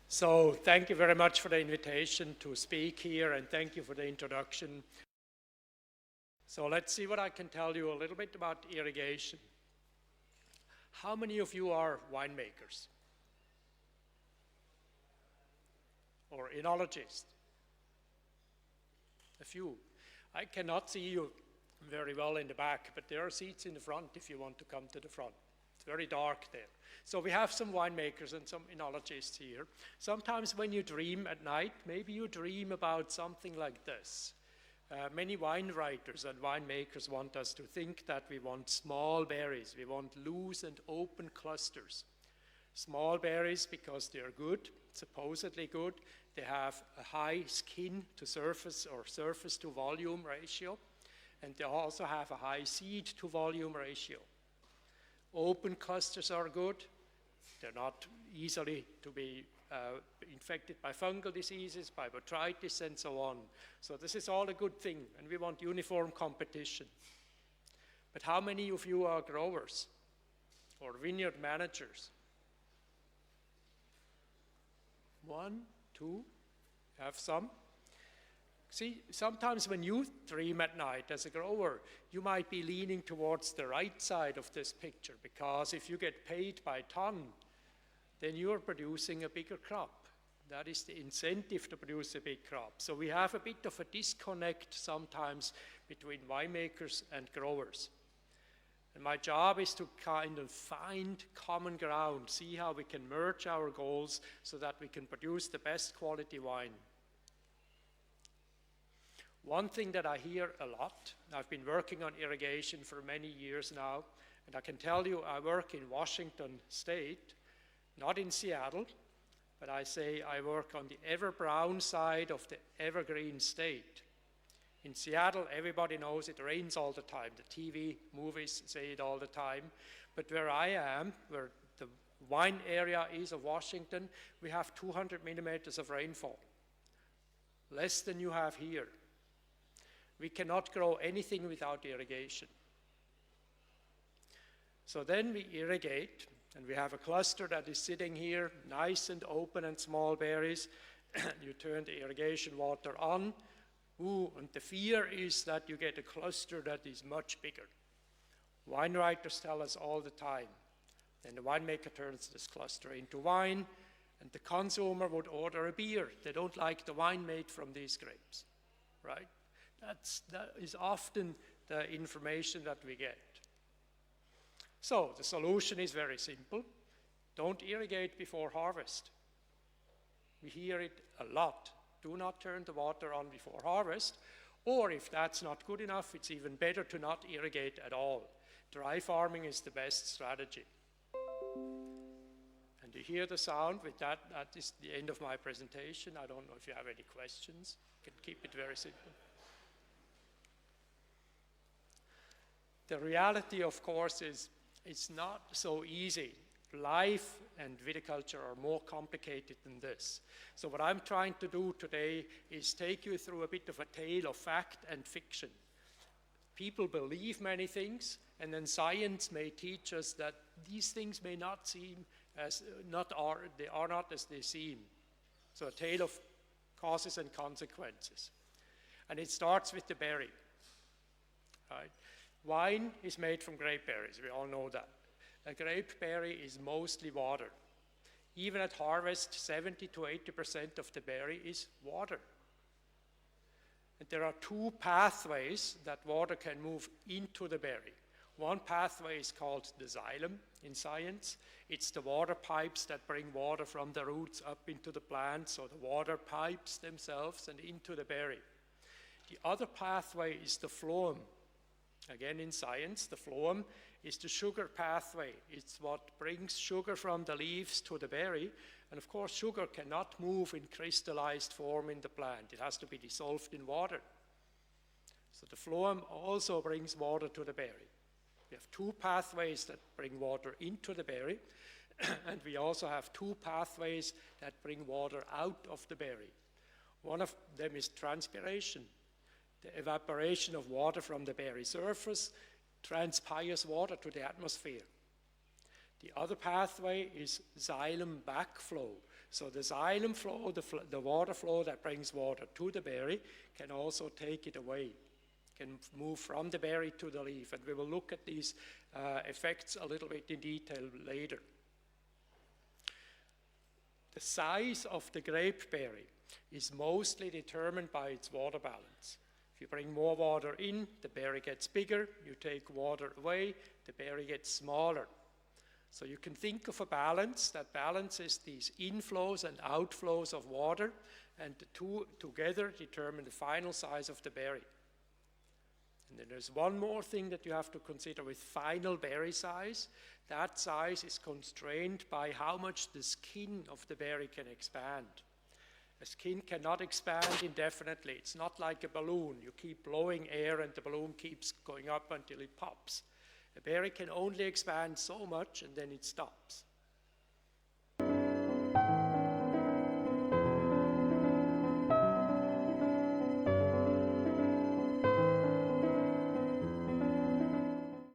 So thank you very much for the invitation to speak here, and thank you for the introduction. So let's see what I can tell you a little bit about irrigation. How many of you are winemakers or enologists? A few. I cannot see you very well in the back, but there are seats in the front if you want to come to the front. It's very dark there. So we have some winemakers and some enologists here. Sometimes when you dream at night, maybe you dream about something like this. Many wine writers and winemakers want us to think that we want small berries. We want loose and open clusters. Small berries because they're good, supposedly good. They have a high skin to surface or surface to volume ratio. And they also have a high seed to volume ratio. Open clusters are good. They're not easily to be infected by fungal diseases, by botrytis, and so on. So this is all a good thing, and we want uniform competition. But how many of you are growers or vineyard managers? One, two, have some? See, sometimes when you dream at night as a grower, you might be leaning towards the right side of this picture, because if you get paid by ton, then you are producing a bigger crop. That is the incentive to produce a big crop. So we have a bit of a disconnect sometimes between winemakers and growers. And my job is to kind of find common ground, see how we can merge our goals so that we can produce the best quality wine. One thing that I hear a lot, I've been working on irrigation for many years now, and I can tell you I work in Washington State, not in Seattle, but I say I work on the ever-brown side of the evergreen state. In Seattle, everybody knows it rains all the time. The TV, movies say it all the time. But where I am, where the wine area is of Washington, we have 200 millimeters of rainfall, less than you have here. We cannot grow anything without irrigation. So then we irrigate, and we have a cluster that is sitting here, nice and open and small berries. You turn the irrigation water on. And the fear is that you get a cluster that is much bigger. Wine writers tell us all the time. Then the winemaker turns this cluster into wine, and the consumer would order a beer. They don't like the wine made from these grapes, right? That is often the information that we get. So the solution is very simple. Don't irrigate before harvest. We hear it a lot. Do not turn the water on before harvest. Or if that's not good enough, it's even better to not irrigate at all. Dry farming is the best strategy. And you hear the sound. With that, that is the end of my presentation. I don't know if you have any questions. You can keep it very simple. The reality, of course, is it's not so easy. Life and viticulture are more complicated than this. So what I'm trying to do today is take you through a bit of a tale of fact and fiction. People believe many things, and then science may teach us that these things may not seem as they are not as they seem. So a tale of causes and consequences. And it starts with the berry. Right? Wine is made from grape berries, we all know that. A grape berry is mostly water. Even at harvest, 70 to 80% of the berry is water. And there are two pathways that water can move into the berry. One pathway is called the xylem in science. It's the water pipes that bring water from the roots up into the plant, so the water pipes themselves and into the berry. The other pathway is the phloem. Again, in science, the phloem is the sugar pathway. It's what brings sugar from the leaves to the berry. And of course, sugar cannot move in crystallized form in the plant. It has to be dissolved in water. So the phloem also brings water to the berry. We have two pathways that bring water into the berry, and we also have two pathways that bring water out of the berry. One of them is transpiration. The evaporation of water from the berry surface transpires water to the atmosphere. The other pathway is xylem backflow. So the xylem flow, the water flow that brings water to the berry, can also take it away, can move from the berry to the leaf. And we will look at these effects a little bit in detail later. The size of the grape berry is mostly determined by its water balance. If you bring more water in, the berry gets bigger. You take water away, the berry gets smaller. So you can think of a balance. That balance is these inflows and outflows of water, and the two together determine the final size of the berry. And then there's one more thing that you have to consider with final berry size. That size is constrained by how much the skin of the berry can expand. A skin cannot expand indefinitely. It's not like a balloon. You keep blowing air and the balloon keeps going up until it pops. A berry can only expand so much and then it stops.